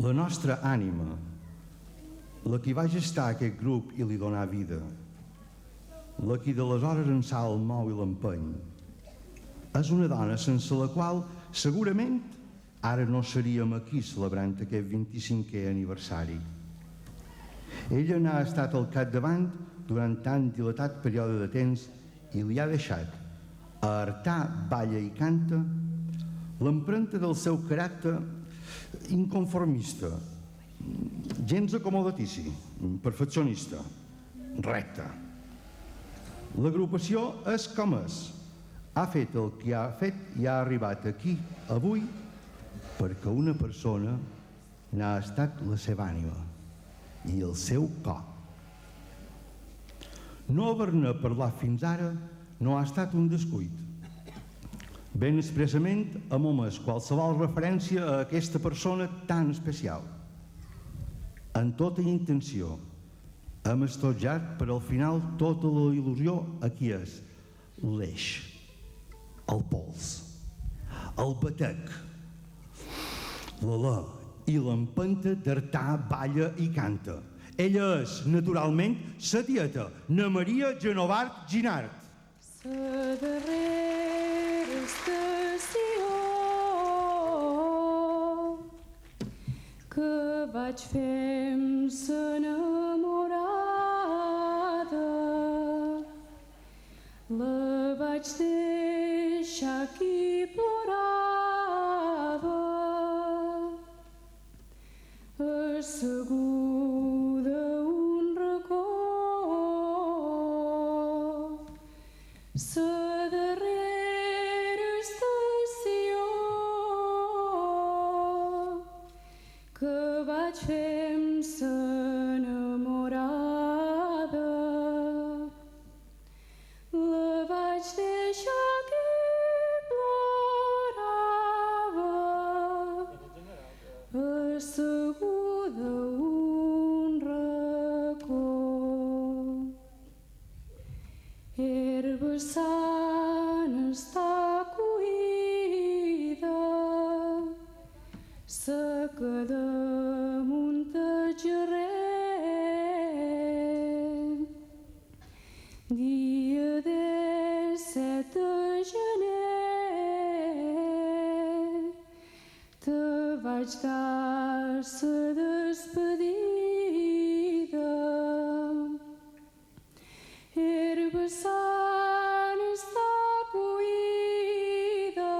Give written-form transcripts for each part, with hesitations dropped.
La nostra ànima, la que va gestar aquest grup i li donar vida, la que d'aleshores ençà el mou i l'empeny, és una dona sense la qual segurament ara no seríem aquí celebrant aquest 25è aniversari. Ella n'ha estat al capdavant durant tan dilatat període de temps i li ha deixat a Artà balla i canta l'empremta del seu caràcter inconformista, gens acomodatici, perfeccionista, recte. L'agrupació és com és. Ha fet el que ha fet i ha arribat aquí, avui, perquè una persona n'ha estat la seva ànima i el seu cor. No haver-ne parlat fins ara no ha estat un descuit. Ben expressament hem omès qualsevol referència a aquesta persona tan especial. En tota intenció hem estotjat per al final tota la il·lusió a qui és l'eix, el pols, el batec, l'alè i l'empenta d'Artà balla i canta. Ella és, naturalment, sa tieta, na Maria Genovart Ginart. Sa darrera estació que vaig fer amb sa enamorada, la vaig deixar aquí plorava, asseguda un racó. Sa darrera estació que vaig fer amb sa enamorada, la vaig deixar que plorava, asseguda un racó. Herba sana està coïda, seca damunt el gerrer. Dia 17 de gener te vaig dar sa despedida. Herba sana està coïda,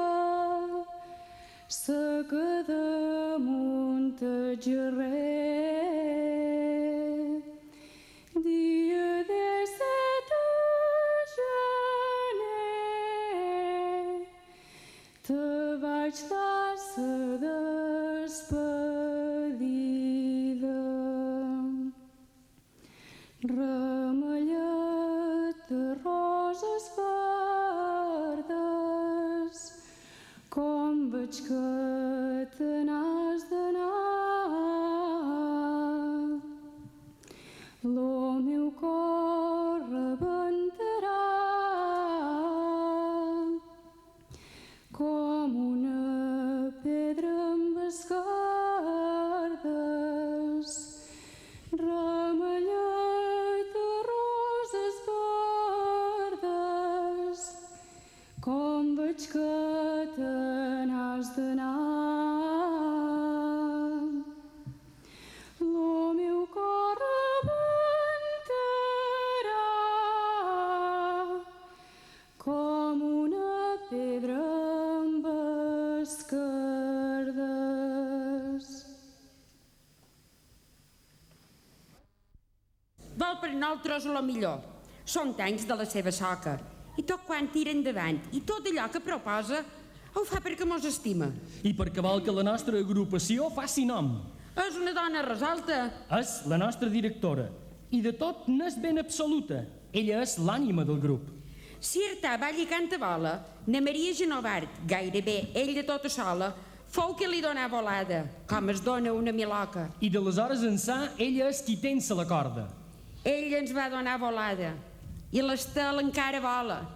seca damunt el gerrer. Dia 17 de gener te vaig dar sa despedida. Ramellet de roses verdes, com veig que te n'has d'anar. Lo meu cor rebentarà com una pedra amb esquerdes. Ramellet de roses verdes, com veig que te n'has d'anar. Lo meu cor rebentarà com una pedra amb esquerdes. Vol per nosaltres la millor. Són anys de la seva soca. I tot quan tira endavant i tot allò que proposa ho fa perquè mos estima. I perquè vol que la nostra agrupació faci nom. És una dona resolta. És la nostra directora. I de tot n'és ben absoluta. Ella és l'ànima del grup. Si Artà balla i canta vola, na Maria Genovart, gairebé ella tota sola, fou que li donà volada, com es dona una miloca. I d'aleshores ençà, ella és qui tensa la corda. Ella ens va donar volada. I l'estel encara vola.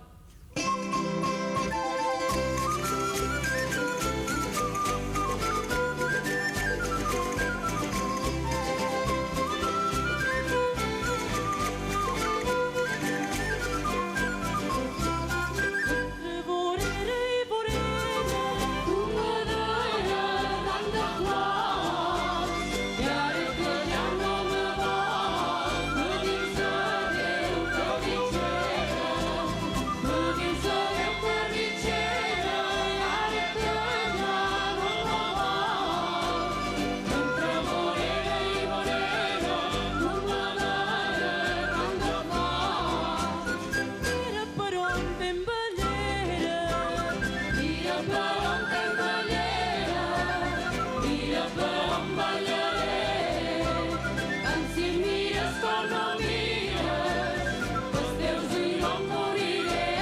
cor no mires, pels teus ulls no moriré.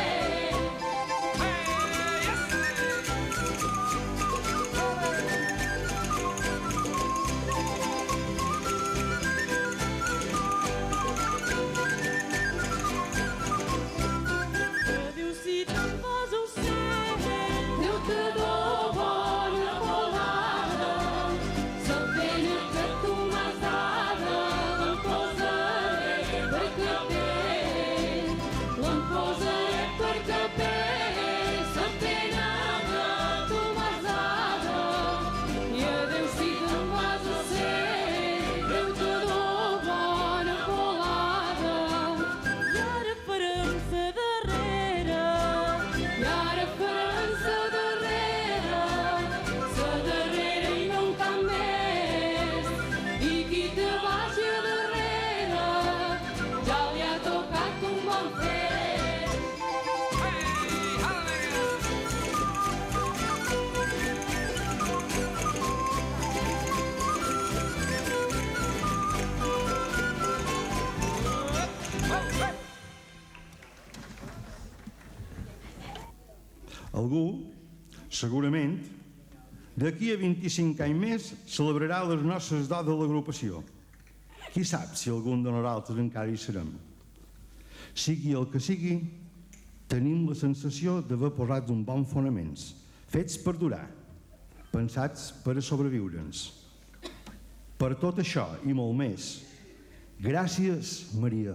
Adéu, si te'n vas ao cel, eu te dou bona volada. La pena que tu m'has dada l'em posaré per capell, l'em posaré per capell. La pena que tu m'has dada, i adéu si te'n vas al cel, eu te dou bona volada. I ara farem sa darrera, i ara farem sa darrera i no en cap més. I qui te vagi a darrere, ja li ha tocat un bon fet. Algú, segurament, d'aquí a 25 anys més celebrarà les nostres dots de l'agrupació. Qui sap si algun de nosaltres encara hi serem. Sigui el que sigui, tenim la sensació d'haver posat uns bons fonaments, fets per durar, pensats per a sobreviure'ns. Per tot això i molt més, gràcies, Maria.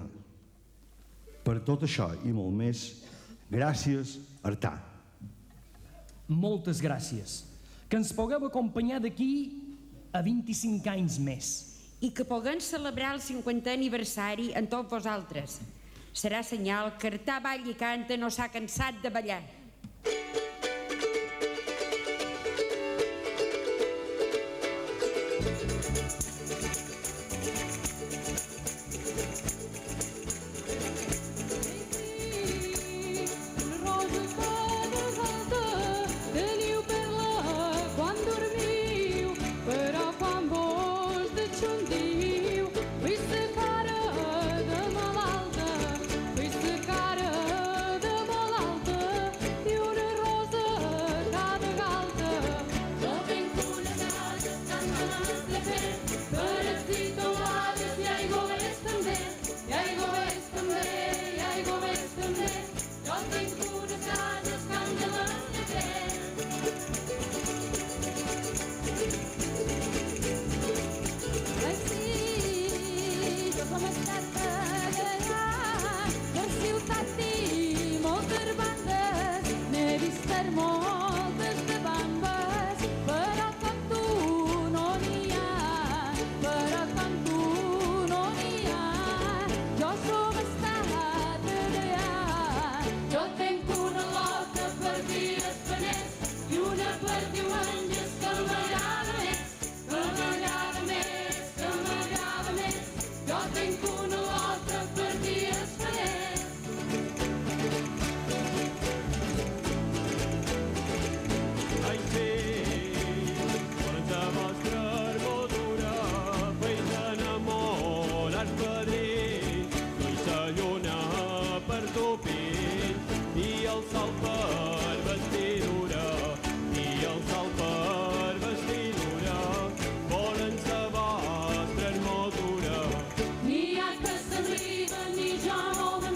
Per tot això i molt més, gràcies, Artà. Moltes gràcies. Que ens pugueu acompanyar d'aquí a 25 anys més. I que puguem celebrar el 50è aniversari amb tots vosaltres. Serà senyal que Artà balla i canta no s'ha cansat de ballar. Rosa toda volta, teniu per la quan dormiu, però quan vos deixondiu, vist la cara de malalta, vist la cara de malalta, i una rosa cada galta. Jo tenc una casa tan ganes de fer, per així tomades i aigua més també, i aigua més també, i aigua més també. Jo tinc una casa tan ganes de fer. Ai sí, jo com he estat allà, per ciutat i moltes bandes, n'he vist per moltes de bambes, però com tu no n'hi ha, però com tu no n'hi ha. Jo som estat allà, jo tenc una loca per dir Espanès i una per diumenges que m'agrada més, que m'agrada més, que m'agrada més. Jo tenc una loca per dir Espanès. Ai sí, quanta vostra armadura feis enamorar els padrins, no hi sa lluna per tu pell, i el sol per vestidura, i el sol per vestidura, volen sa vostra armadura. Ni ha que se'n riba, ni jo no me'n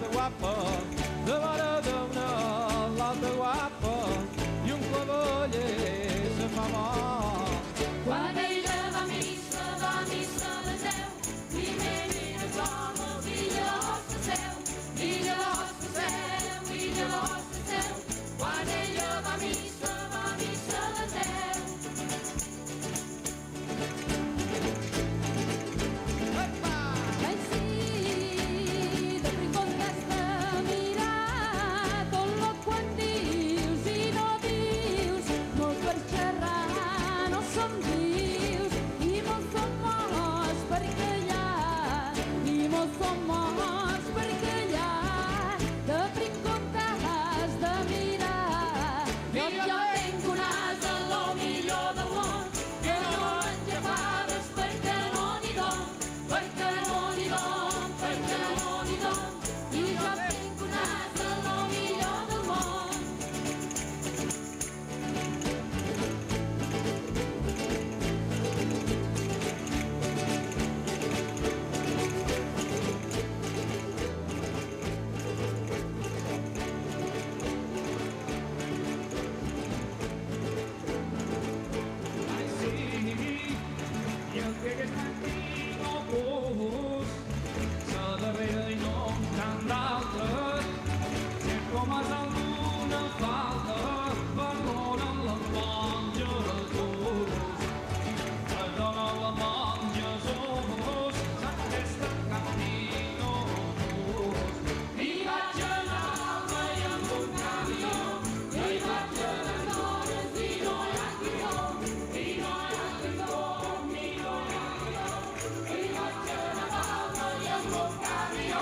l'altra guapa, de vora d'una, l'altra guapa, i un cavaller se fa mort. Quan ella va a missa de Déu, primer vine l'home, illa l'hoste seu, illa l'hoste seu, illa l'hoste seu. Quan ella va a missa de Déu. Ai sí, de rincón t'has de mirar, tot lo quan dius i no dius, molts per xerrar no som vius, i molts som morts per callar, i molts som morts per callar, de rincón t'has de mirar. Jo tenc un as a lo millor del món, que no menja faves perquè no n'hi don, perquè no n'hi don, perquè no n'hi don. I jo tinc un as a lo millor del món. Ai sí, i el que aquest matí no puc, sa darrera i no tant d'altres, si com has alguna falta, perdonen la monja Jesús, perdonen la monja Jesús, s'aquesta camino. I vaig anar a l'alba i amb un camió, i vaig anar a dones i no hi ha guió, i no hi ha guió, i no hi ha guió, i vaig anar a l'alba i amb un camió.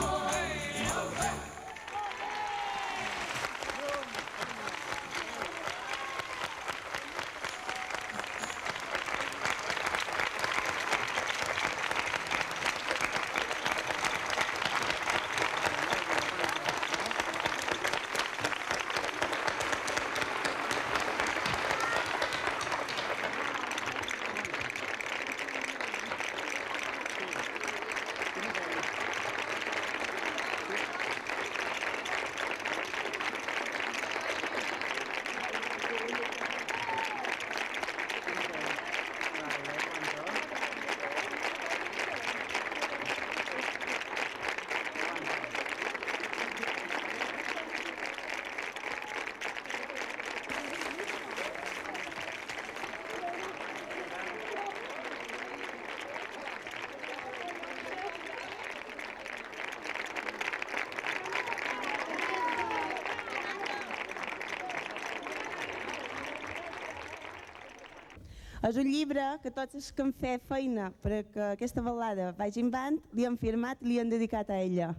És un llibre que tots els que han fet feina perquè aquesta ballada vagi endavant li han firmat i li han dedicat a ella.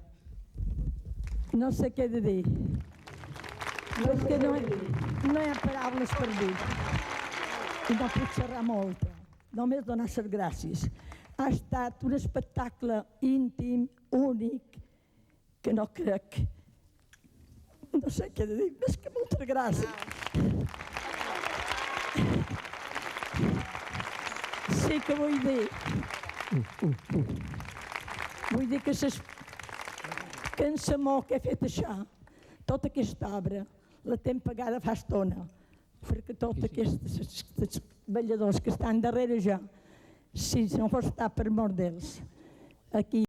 No sé què he de dir. No, és que no hi ha paraules per dir. I no puc xerrar molt. Només donar les gràcies. Ha estat un espectacle íntim, únic, que no crec. No sé què he de dir, més que moltes gràcies. Sí que vull dir... Vull dir que en l'amor que he fet això, tota aquesta obra, la tenc pagada fa estona, perquè tots aquests balladors que estan darrere jo, si no fos estar per mort d'ells, aquí